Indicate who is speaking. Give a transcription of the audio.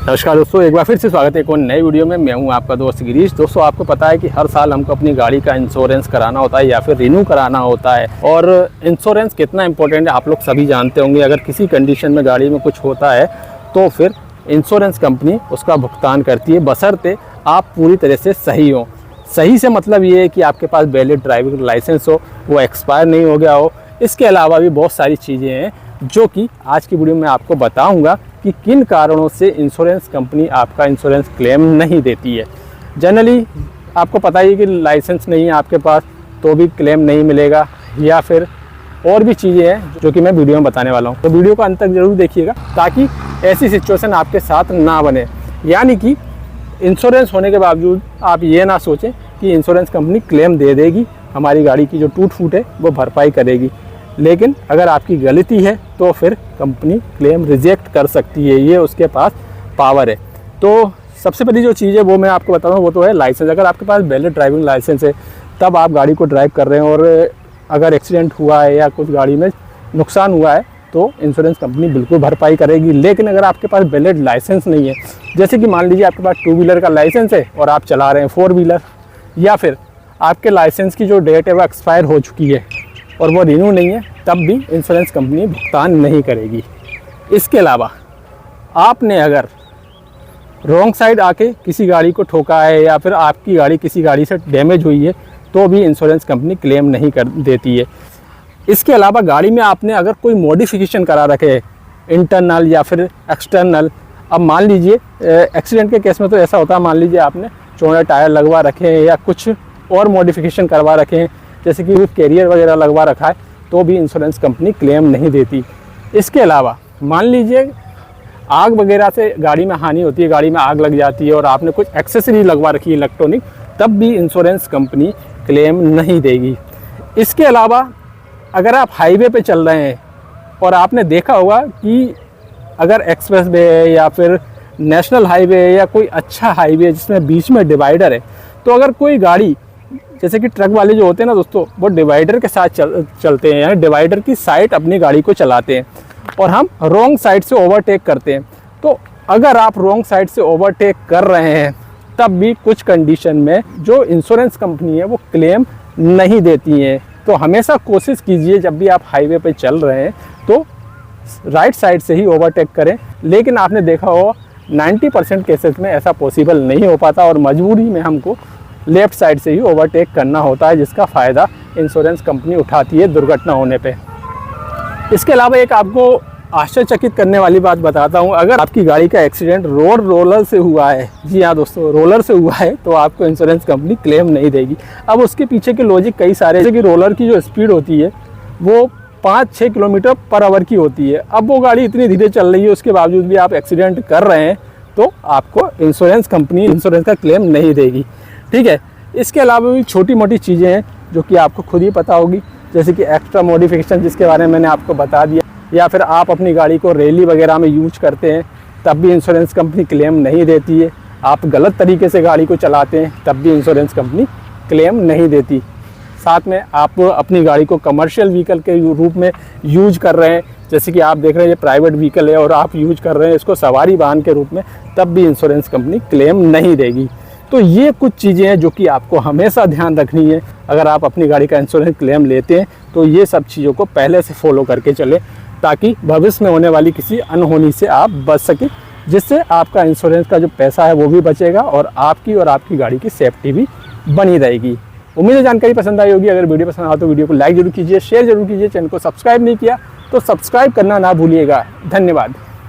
Speaker 1: नमस्कार दोस्तों, एक बार फिर से स्वागत है एक और नए वीडियो में। मैं हूं आपका दोस्त गिरीश। दोस्तों, आपको पता है कि हर साल हमको अपनी गाड़ी का इंश्योरेंस कराना होता है या फिर रिन्यू कराना होता है। और इंश्योरेंस कितना इंपॉर्टेंट है आप लोग सभी जानते होंगे। अगर किसी कंडीशन में गाड़ी में कुछ होता है तो फिर इंश्योरेंस कंपनी उसका भुगतान करती है, बशर्ते आप पूरी तरह से सही हो। सही से मतलब ये है कि आपके पास वैलिड ड्राइविंग लाइसेंस हो, वो एक्सपायर नहीं हो गया हो। इसके अलावा भी बहुत सारी चीज़ें हैं जो कि आज की वीडियो में आपको बताऊंगा कि किन कारणों से इंश्योरेंस कंपनी आपका इंश्योरेंस क्लेम नहीं देती है। जनरली आपको पता ही है कि लाइसेंस नहीं है आपके पास तो भी क्लेम नहीं मिलेगा, या फिर और भी चीज़ें हैं जो कि मैं वीडियो में बताने वाला हूँ। तो वीडियो को अंत तक जरूर देखिएगा ताकि ऐसी सिचुएशन आपके साथ ना बने। यानी कि इंश्योरेंस होने के बावजूद आप ये ना सोचें कि इंश्योरेंस कंपनी क्लेम दे देगी, हमारी गाड़ी की जो टूट फूट है वो भरपाई करेगी। लेकिन अगर आपकी गलती है तो फिर कंपनी क्लेम रिजेक्ट कर सकती है, ये उसके पास पावर है। तो सबसे पहली जो चीज़ है वो मैं आपको बता रहा हूँ, वो तो है लाइसेंस। अगर आपके पास वैलिड ड्राइविंग लाइसेंस है तब आप गाड़ी को ड्राइव कर रहे हैं और अगर एक्सीडेंट हुआ है या कुछ गाड़ी में नुकसान हुआ है तो इंश्योरेंस कंपनी बिल्कुल भरपाई करेगी। लेकिन अगर आपके पास वैलिड लाइसेंस नहीं है, जैसे कि मान लीजिए आपके पास 2 व्हीलर का लाइसेंस है और आप चला रहे हैं 4 व्हीलर, या फिर आपके लाइसेंस की जो डेट है वो एक्सपायर हो चुकी है और वो रिन्यू नहीं है, तब भी इंश्योरेंस कंपनी भुगतान नहीं करेगी। इसके अलावा आपने अगर रॉन्ग साइड आके किसी गाड़ी को ठोका है या फिर आपकी गाड़ी किसी गाड़ी से डैमेज हुई है तो भी इंश्योरेंस कंपनी क्लेम नहीं कर देती है। इसके अलावा गाड़ी में आपने अगर कोई मॉडिफिकेशन करा रखे है, इंटरनल या फिर एक्सटर्नल। अब मान लीजिए एक्सीडेंट के केस में तो ऐसा होता है, मान लीजिए आपने चौड़े टायर लगवा रखे हैं या कुछ और मॉडिफिकेशन करवा रखे हैं, जैसे कि कैरियर वगैरह लगवा रखा है, तो भी इंश्योरेंस कंपनी क्लेम नहीं देती। इसके अलावा मान लीजिए आग वगैरह से गाड़ी में हानि होती है, गाड़ी में आग लग जाती है और आपने कुछ एक्सेसरी लगवा रखी है इलेक्ट्रॉनिक, तब भी इंश्योरेंस कंपनी क्लेम नहीं देगी। इसके अलावा अगर आप हाईवे पे चल रहे हैं और आपने देखा होगा कि अगर एक्सप्रेस वे है या फिर नेशनल हाईवे है या कोई अच्छा हाईवे है जिसमें बीच में डिवाइडर है, तो अगर कोई गाड़ी जैसे कि ट्रक वाले जो होते हैं ना दोस्तों, वो डिवाइडर के साथ चलते हैं, यानी डिवाइडर की साइड अपनी गाड़ी को चलाते हैं और हम रॉन्ग साइड से ओवरटेक करते हैं। तो अगर आप रॉन्ग साइड से ओवरटेक कर रहे हैं तब भी कुछ कंडीशन में जो इंश्योरेंस कंपनी है वो क्लेम नहीं देती है। तो हमेशा कोशिश कीजिए जब भी आप हाईवे पे चल रहे हैं तो राइट साइड से ही ओवरटेक करें। लेकिन आपने देखा हो 90% केसेस में ऐसा पॉसिबल नहीं हो पाता और मजबूरी में हमको लेफ़्ट साइड से ही ओवरटेक करना होता है, जिसका फ़ायदा इंश्योरेंस कंपनी उठाती है दुर्घटना होने पे। इसके अलावा एक आपको आश्चर्यचकित करने वाली बात बताता हूँ। अगर आपकी गाड़ी का एक्सीडेंट रोड रोलर से हुआ है, जी हाँ दोस्तों, रोलर से हुआ है, तो आपको इंश्योरेंस कंपनी क्लेम नहीं देगी। अब उसके पीछे के लॉजिक कई सारे, जैसे कि रोलर की जो स्पीड होती है वो 5-6 किलोमीटर पर आवर की होती है। अब वो गाड़ी इतनी धीरे चल रही है, उसके बावजूद भी आप एक्सीडेंट कर रहे हैं तो आपको इंश्योरेंस कंपनी इंश्योरेंस का क्लेम नहीं देगी। ठीक है। इसके अलावा भी छोटी मोटी चीज़ें हैं जो कि आपको खुद ही पता होगी, जैसे कि एक्स्ट्रा मॉडिफिकेशन जिसके बारे में मैंने आपको बता दिया, या फिर आप अपनी गाड़ी को रैली वगैरह में यूज करते हैं तब भी इंश्योरेंस कंपनी क्लेम नहीं देती है। आप गलत तरीके से गाड़ी को चलाते हैं तब भी इंश्योरेंस कंपनी क्लेम नहीं देती। साथ में आप अपनी गाड़ी को कमर्शियल व्हीकल के रूप में यूज कर रहे हैं, जैसे कि आप देख रहे हैं ये प्राइवेट व्हीकल है और आप यूज कर रहे हैं इसको सवारी वाहन के रूप में, तब भी इंश्योरेंस कंपनी क्लेम नहीं देगी। तो ये कुछ चीज़ें हैं जो कि आपको हमेशा ध्यान रखनी है। अगर आप अपनी गाड़ी का इंश्योरेंस क्लेम लेते हैं तो ये सब चीज़ों को पहले से फॉलो करके चलें ताकि भविष्य में होने वाली किसी अनहोनी से आप बच सकें, जिससे आपका इंश्योरेंस का जो पैसा है वो भी बचेगा और आपकी गाड़ी की सेफ्टी भी बनी रहेगी। उम्मीद है जानकारी पसंद आई होगी। अगर वीडियो पसंद आए तो वीडियो को लाइक जरूर कीजिए, शेयर जरूर कीजिए। चैनल को सब्सक्राइब नहीं किया तो सब्सक्राइब करना ना भूलिएगा। धन्यवाद।